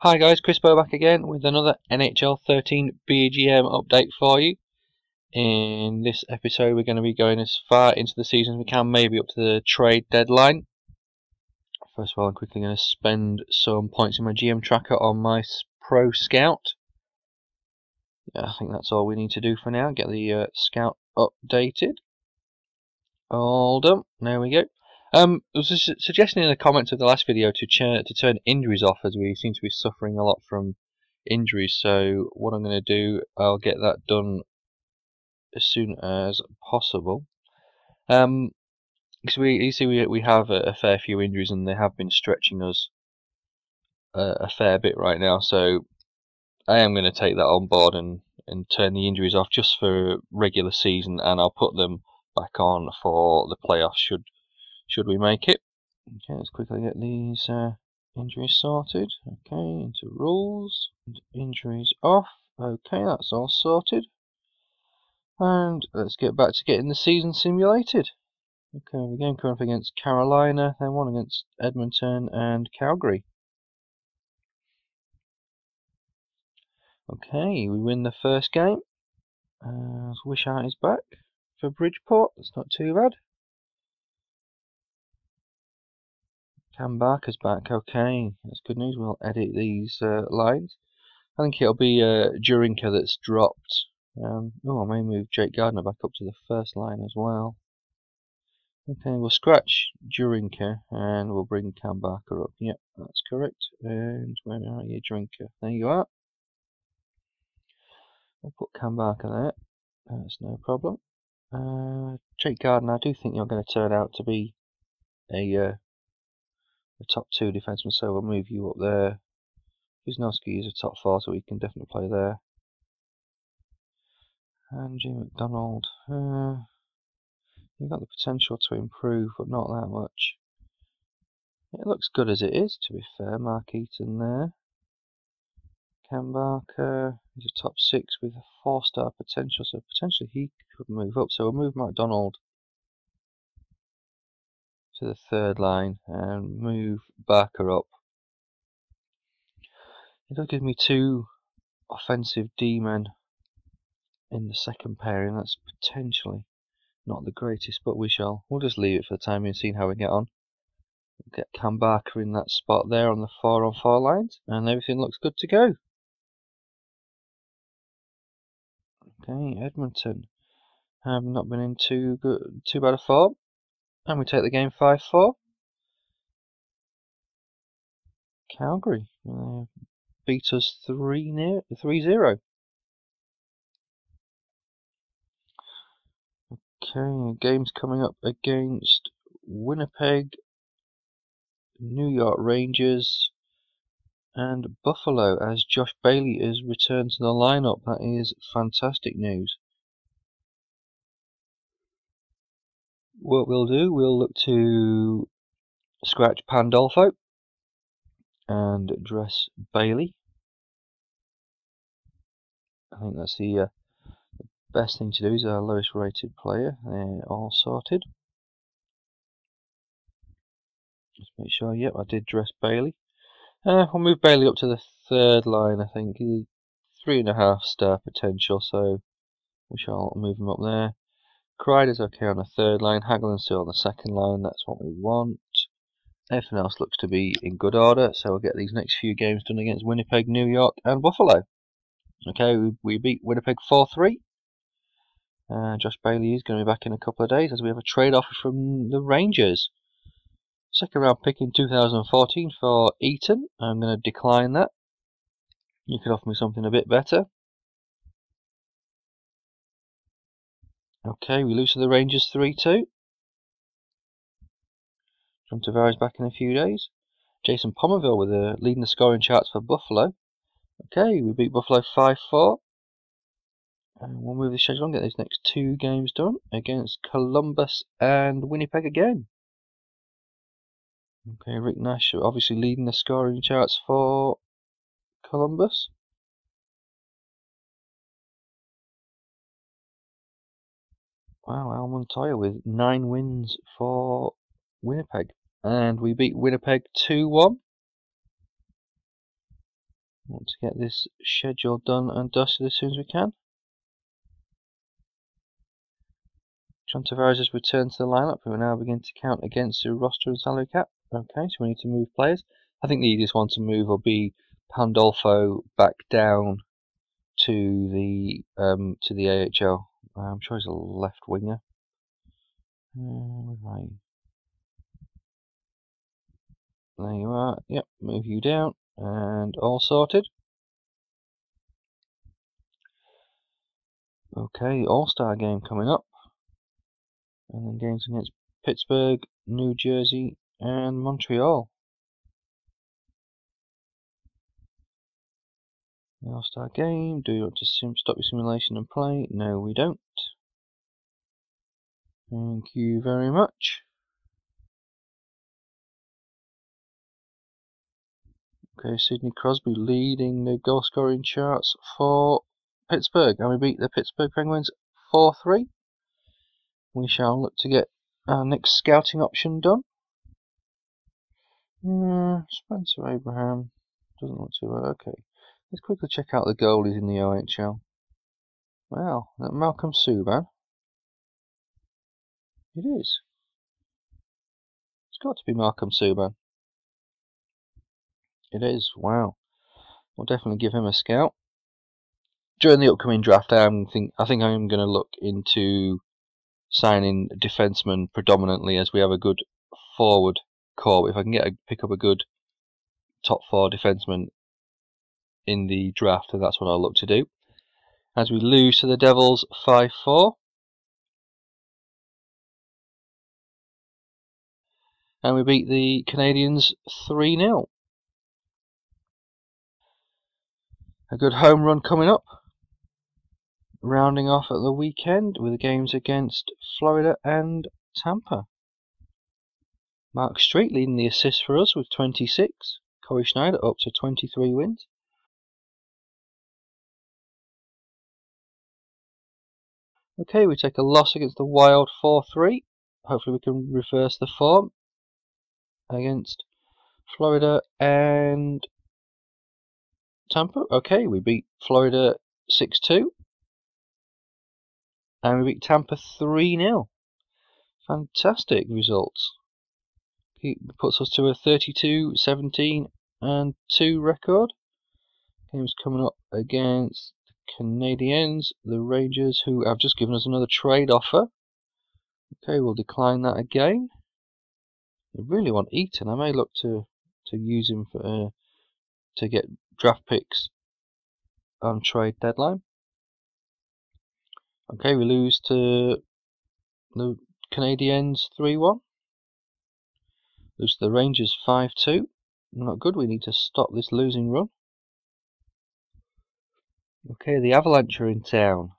Hi guys, Chris Bow back again with another NHL 13 BGM update for you. In this episode we're going to be going as far into the season as we can, maybe up to the trade deadline. First of all, I'm quickly going to spend some points in my GM tracker on my Pro Scout. Yeah, I think that's all we need to do for now, get the Scout updated. All done, there we go. There was a suggestion in the comments of the last video to turn injuries off, as we seem to be suffering a lot from injuries. So what I'm going to do, I'll get that done as soon as possible. Because we have a fair few injuries, and they have been stretching us a fair bit right now. So I am going to take that on board and turn the injuries off just for regular season, and I'll put them back on for the playoffs should we make it. Okay, let's quickly get these injuries sorted. Okay, into rules, and injuries off. Okay, that's all sorted. And let's get back to getting the season simulated. Okay, we're going coming up against Carolina, then one against Edmonton and Calgary. Okay, we win the first game. Wishart is back for Bridgeport. That's not too bad. Cam Barker's back. Okay, that's good news. We'll edit these lines. I think it'll be Jurinka that's dropped. I may move Jake Gardner back up to the first line as well. Okay, we'll scratch Jurinka and we'll bring Cam Barker up. Yep, that's correct. And where are you, Jurinka? There you are. We'll put Cam Barker there. That's no problem. Jake Gardner, I do think you're going to turn out to be a top 2 defenseman, so we'll move you up there. Wisnowski is a top 4, so he can definitely play there. And Jim McDonald, you've got the potential to improve, but not that much. It looks good as it is, to be fair. Mark Eaton there. Cam Barker is a top 6 with a 4-star potential, so potentially he could move up. So we'll move McDonald to the 3rd line and move Barker up. It does give me 2 offensive D-men in the second pairing. That's potentially not the greatest, but we'll just leave it for the time being, see how we get on. We'll get Cam Barker in that spot there on the 4-on-4 lines, and everything looks good to go. Okay, Edmonton have not been in too bad a form, and we take the game 5-4. Calgary beat us 3-0. Okay, games coming up against Winnipeg, New York Rangers, and Buffalo, as Josh Bailey is returned to the lineup. That is fantastic news. What we'll do, we'll look to scratch Pandolfo and dress Bailey. I think that's the best thing to do. Is our lowest rated player. They're all sorted. Just make sure. Yep, I did dress Bailey. We'll move Bailey up to the 3rd line. I think he's 3.5-star potential, so we shall move him up there. Kreider's okay on the 3rd line. Hagelin's still on the 2nd line. That's what we want. Everything else looks to be in good order, so we'll get these next few games done against Winnipeg, New York, and Buffalo. Okay, we beat Winnipeg 4-3. Josh Bailey is going to be back in a couple of days, as we have a trade offer from the Rangers. 2nd round pick in 2014 for Eaton. I'm going to decline that. You could offer me something a bit better. Okay, we lose to the Rangers 3-2. John Tavares back in a few days. Jason Pomerville with leading the scoring charts for Buffalo. Okay, we beat Buffalo 5-4. And we'll move the schedule on, get these next 2 games done against Columbus and Winnipeg again. Okay, Rick Nash obviously leading the scoring charts for Columbus. Wow, Al Montoya with 9 wins for Winnipeg. And we beat Winnipeg 2-1. Want to get this schedule done and dusted as soon as we can. John Tavares has returned to the lineup. We will now begin to count against the roster and salary cap. Okay, so we need to move players. I think the easiest one to move will be Pandolfo back down to the AHL. I'm sure he's a left winger. Right. There you are. Yep, move you down and all sorted. Okay, All-Star game coming up. And then games against Pittsburgh, New Jersey, and Montreal. The All-Star game. Do you want to stop your simulation and play? No, we don't. Thank you very much. Okay, Sidney Crosby leading the goal scoring charts for Pittsburgh, and we beat the Pittsburgh Penguins 4-3. We shall look to get our next scouting option done. Spencer Abraham doesn't look too bad. Okay, let's quickly check out the goalies in the OHL. Wow, that Malcolm Subban. It is. It's got to be Malcolm Subban. It is. Wow. We'll definitely give him a scout. During the upcoming draft, I think I'm going to look into signing defensemen predominantly, as we have a good forward core. If I can pick up a good top 4 defenseman in the draft, then that's what I'll look to do. As we lose to the Devils 5-4. And we beat the Canadiens 3-0. A good home run coming up. Rounding off at the weekend with the games against Florida and Tampa. Mark Street leading the assists for us with 26. Corey Schneider up to 23 wins. Okay, we take a loss against the Wild 4-3. Hopefully we can reverse the form against Florida and Tampa. Okay, we beat Florida 6-2. And we beat Tampa 3-0. Fantastic results. It puts us to a 32-17 and 2 record. Games coming up against the Canadiens, the Rangers, who have just given us another trade offer. Okay, we'll decline that again. I really want Eaton. I may look to use him for to get draft picks on trade deadline. Okay, we lose to the Canadiens 3-1. Lose to the Rangers 5-2. Not good, we need to stop this losing run. Okay, the Avalanche are in town.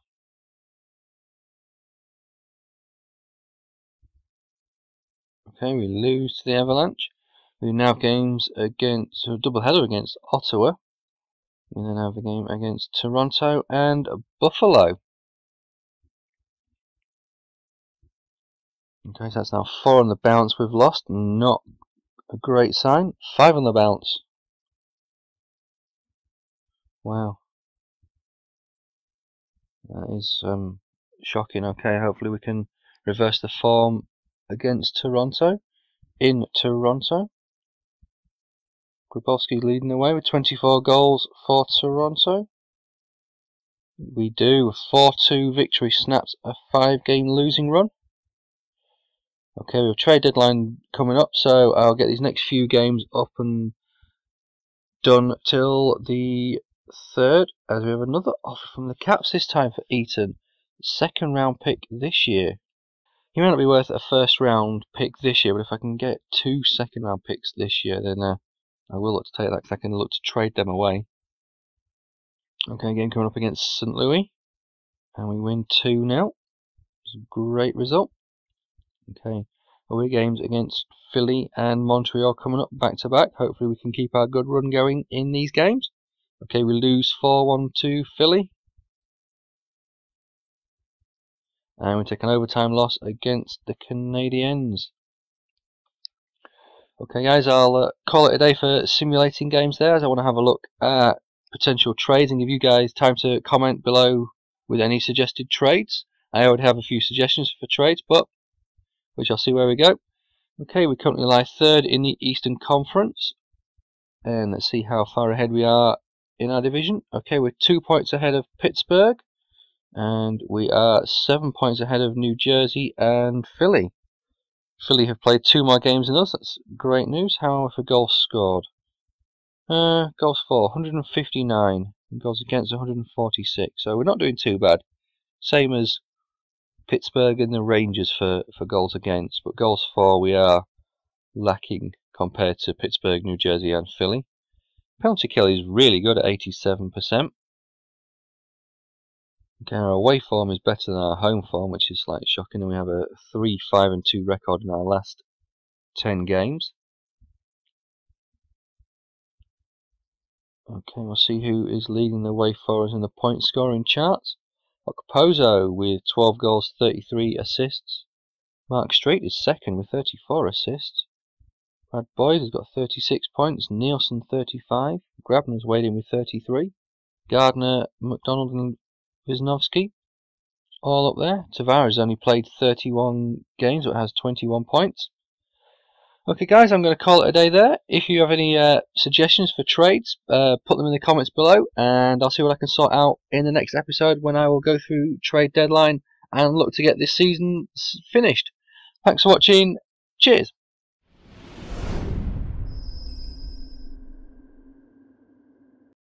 Okay, we lose to the Avalanche. We now have games against a doubleheader against Ottawa. We then have a game against Toronto and Buffalo. Okay, so that's now 4 on the bounce we've lost. Not a great sign. 5 on the bounce. Wow. That is shocking. Okay, hopefully we can reverse the form against Toronto. In Toronto. Grabowski leading the way with 24 goals for Toronto. We do. A 4-2 victory snaps a 5-game losing run. Okay, we have a trade deadline coming up, so I'll get these next few games up and done till the 3rd, as we have another offer from the Caps, this time for Eaton. 2nd round pick this year. He may not be worth a 1st round pick this year, but if I can get 2 2nd round picks this year, then I will look to take that, because I can look to trade them away. Okay, game coming up against St. Louis, and we win 2-0. It's a great result. Okay, away games against Philly and Montreal coming up back to back. Hopefully we can keep our good run going in these games. Okay, we lose 4-1 to Philly. And we take an overtime loss against the Canadiens. Okay guys, I'll call it a day for simulating games there, as I want to have a look at potential trades and give you guys time to comment below with any suggested trades. I already have a few suggestions for trades, but we shall see where we go. Okay, we currently lie third in the Eastern Conference, and let's see how far ahead we are in our division. Okay, we're 2 points ahead of Pittsburgh, and we are 7 points ahead of New Jersey and Philly. Philly have played 2 more games than us. That's great news. How are we for goals scored? Goals for 159, and goals against 146. So we're not doing too bad. Same as Pittsburgh and the Rangers for goals against, but goals for we are lacking compared to Pittsburgh, New Jersey and Philly. Penalty kill is really good at 87%. Okay, our away form is better than our home form, which is slightly shocking, and we have a 3-5-2 record in our last 10 games. Okay, we'll see who is leading the way for us in the point scoring charts. Okposo with 12 goals, 33 assists. Mark Street is second with 34 assists. Brad Boyd has got 36 points. Nielsen 35. Grabner's weighed in with 33. Gardner, McDonald and Wisnowski all up there. Tavares only played 31 games but has 21 points. Okay guys, I'm going to call it a day there. If you have any suggestions for trades, put them in the comments below, and I'll see what I can sort out in the next episode when I will go through trade deadline and look to get this season finished. Thanks for watching. Cheers.